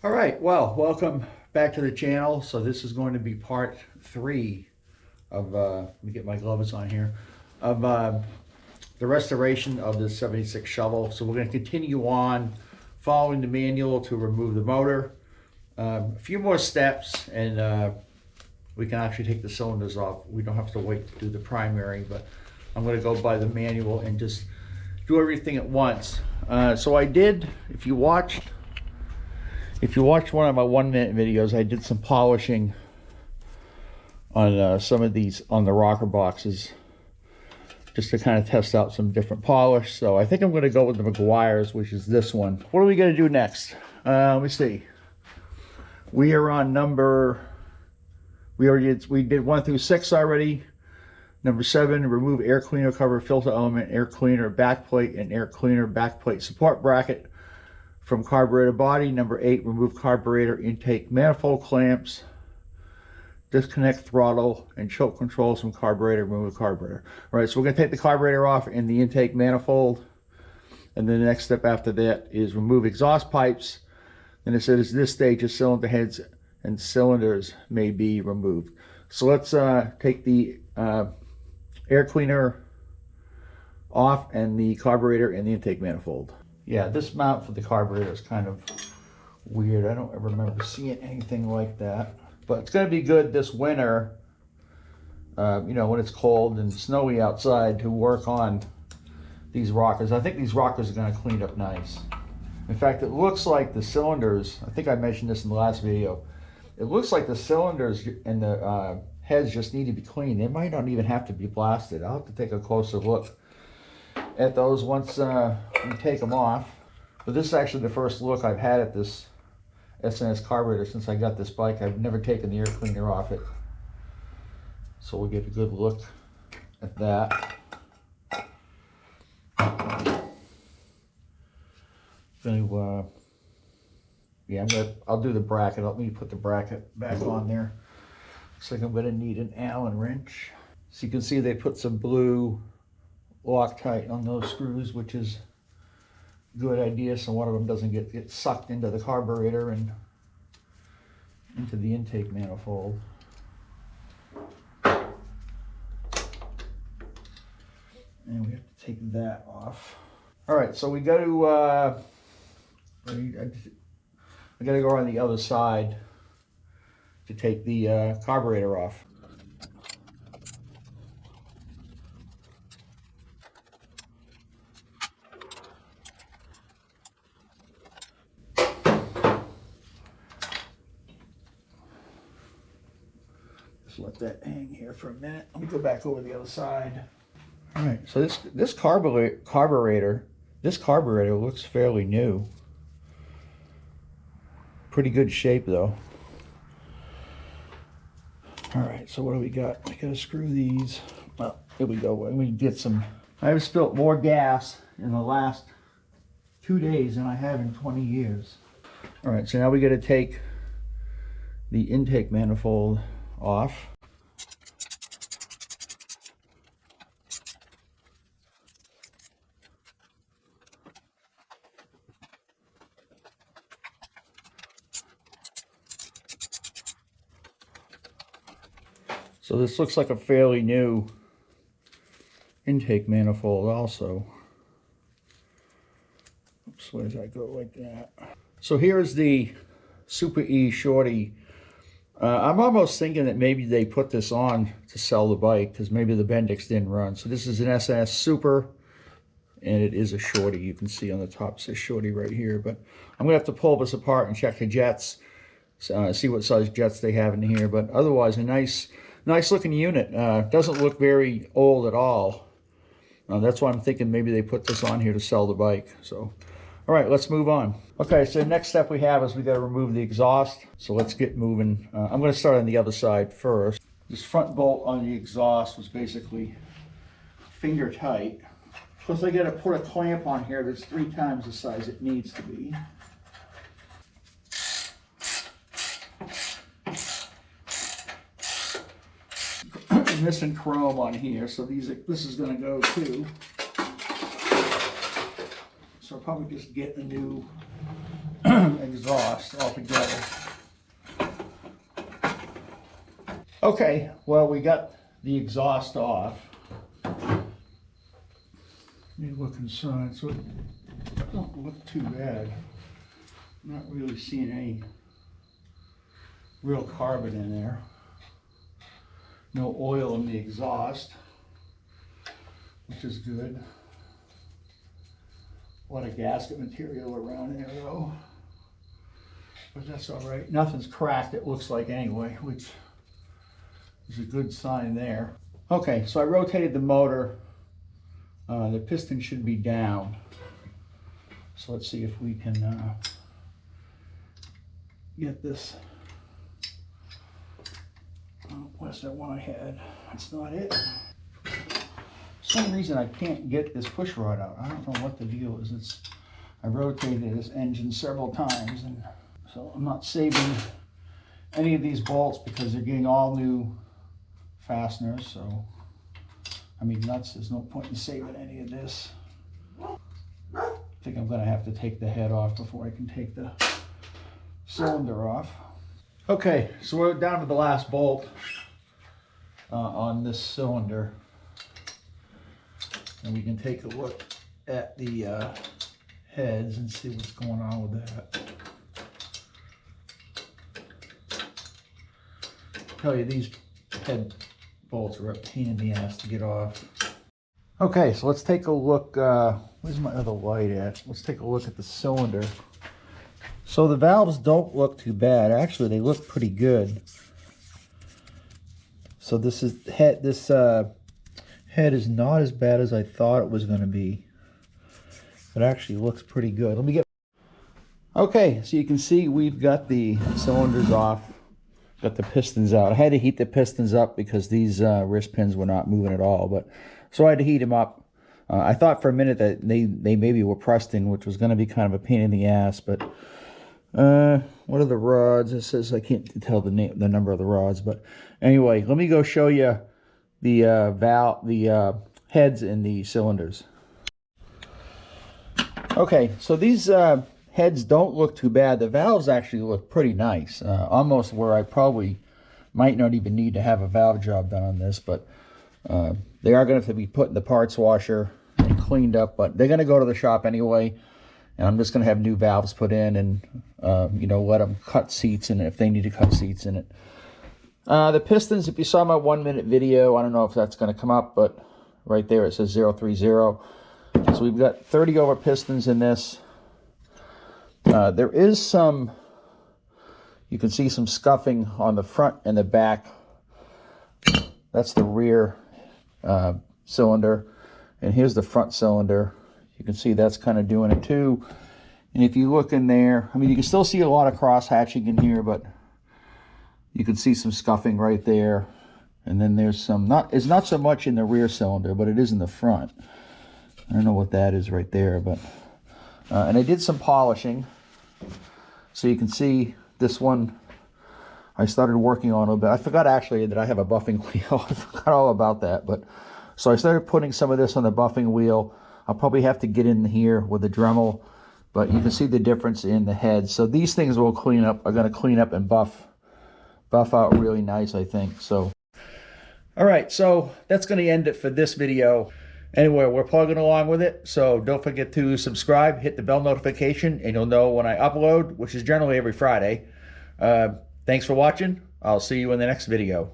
All right, well, welcome back to the channel. So this is going to be part 3 of, let me get my gloves on here, of the restoration of the 76 shovel. So we're going to continue on following the manual to remove the motor. A few more steps and we can actually take the cylinders off. We don't have to wait to do the primary, but I'm going to go by the manual and just do everything at once. So I did, if you watched one of my 1-minute videos, I did some polishing on some of these, on the rocker boxes, just to kind of test out some different polish. So I think I'm going to go with the McGuire's, which is this one. What are we going to do next? Let me see. We are on number, we did 1 through 6 already. Number 7, remove air cleaner cover, filter element, air cleaner backplate, and air cleaner backplate support bracket from carburetor body. Number 8, remove carburetor intake manifold clamps, disconnect throttle and choke controls from carburetor, remove the carburetor. All right, so we're going to take the carburetor off and the intake manifold, and then the next step after that is remove exhaust pipes. And it says this stage of cylinder heads and cylinders may be removed. So let's take the air cleaner off and the carburetor and the intake manifold. Yeah, this mount for the carburetor is kind of weird. I don't ever remember seeing anything like that. But it's going to be good this winter, you know, when it's cold and snowy outside, to work on these rockers. I think these rockers are going to clean up nice. In fact, it looks like the cylinders, I think I mentioned this in the last video, it looks like the cylinders and the heads just need to be cleaned. They might not even have to be blasted. I'll have to take a closer look at those once we take them off. But this is actually the first look I've had at this S&S Carburetor since I got this bike. I've never taken the air cleaner off it. So we'll get a good look at that. I'll do the bracket. Let me put the bracket back on there. Looks like I'm gonna need an Allen wrench. So you can see they put some blue Loctite on those screws, which is a good idea, so one of them doesn't get sucked into the carburetor and into the intake manifold. And we have to take that off. All right, so we got to I got to go on the other side to take the carburetor off. Just let that hang here for a minute. Let me go back over the other side. All right, so this carburetor looks fairly new. Pretty good shape though. All right, so what do we got? I gotta screw these. Well, here we go. Let me get some. I've spilt more gas in the last 2 days than I have in 20 years. All right, so now we gotta take the intake manifold off. So this looks like a fairly new intake manifold also. Oops, where does that go like that? So here's the Super E Shorty. I'm almost thinking that maybe they put this on to sell the bike because maybe the Bendix didn't run. So this is an S&S Super and it is a Shorty. You can see on the top it says Shorty right here. But I'm going to have to pull this apart and check the jets, see what size jets they have in here. But otherwise a nice looking unit. Doesn't look very old at all. That's why I'm thinking maybe they put this on here to sell the bike. So, all right, let's move on. Okay, so the next step we have is we got to remove the exhaust. So let's get moving. I'm going to start on the other side first. This front bolt on the exhaust was basically finger tight. Plus I got to put a clamp on here that's 3 times the size it needs to be. Missing chrome on here, so this is going to go too. So I'll probably just get a new exhaust altogether. Okay, well, we got the exhaust off. You look inside, so it don't look too bad. I'm not really seeing any real carbon in there. No oil in the exhaust, which is good. A lot of gasket material around there though, but that's all right. Nothing's cracked, it looks like, anyway, which is a good sign there. Okay, so I rotated the motor. The piston should be down. So let's see if we can get this. Oh, where's that one I had? That's not it. For some reason I can't get this push rod out. I don't know what the deal is. I rotated this engine several times, and so I'm not saving any of these bolts because they're getting all new fasteners. So I mean, nuts, there's no point in saving any of this. I think I'm gonna have to take the head off before I can take the cylinder off. Okay, so we're down to the last bolt on this cylinder. And we can take a look at the heads and see what's going on with that. I tell you, these head bolts are a pain in the ass to get off. Okay, so let's take a look. Where's my other light at? Let's take a look at the cylinder. So the valves don't look too bad. Actually, they look pretty good. So this head is not as bad as I thought it was going to be. It actually looks pretty good. Let me get. Okay, so you can see we've got the cylinders off. Got the pistons out. I had to heat the pistons up because these wrist pins were not moving at all. But so I had to heat them up. I thought for a minute that they maybe were pressed in, which was going to be kind of a pain in the ass. But what are the rods? It says I can't tell the number of the rods. But anyway, let me go show you the heads in the cylinders. Okay, so these heads don't look too bad. The valves actually look pretty nice, almost where I probably might not even need to have a valve job done on this, but they are going to have to be put in the parts washer and cleaned up, but they're going to go to the shop anyway, and I'm just going to have new valves put in and, you know, let them cut seats in it if they need to cut seats in it. The pistons, if you saw my 1-minute video, I don't know if that's going to come up, but right there it says 030. So we've got 30 over pistons in this. There is some, you can see some scuffing on the front and the back. That's the rear cylinder. And here's the front cylinder. You can see that's kind of doing it too. And if you look in there, I mean, you can still see a lot of cross hatching in here, but you can see some scuffing right there. And then there's some, it's not so much in the rear cylinder, but it is in the front. I don't know what that is right there, but and I did some polishing, so you can see this one I started working on a little bit. I forgot actually that I have a buffing wheel. I forgot all about that, but so I started putting some of this on the buffing wheel. I'll probably have to get in here with a Dremel, but you can see the difference in the heads. So these things will clean up, are going to clean up and buff out really nice, I think. So all right, so that's going to end it for this video. Anyway, we're plugging along with it, so don't forget to subscribe, hit the bell notification, and you'll know when I upload, which is generally every Friday. Thanks for watching. I'll see you in the next video.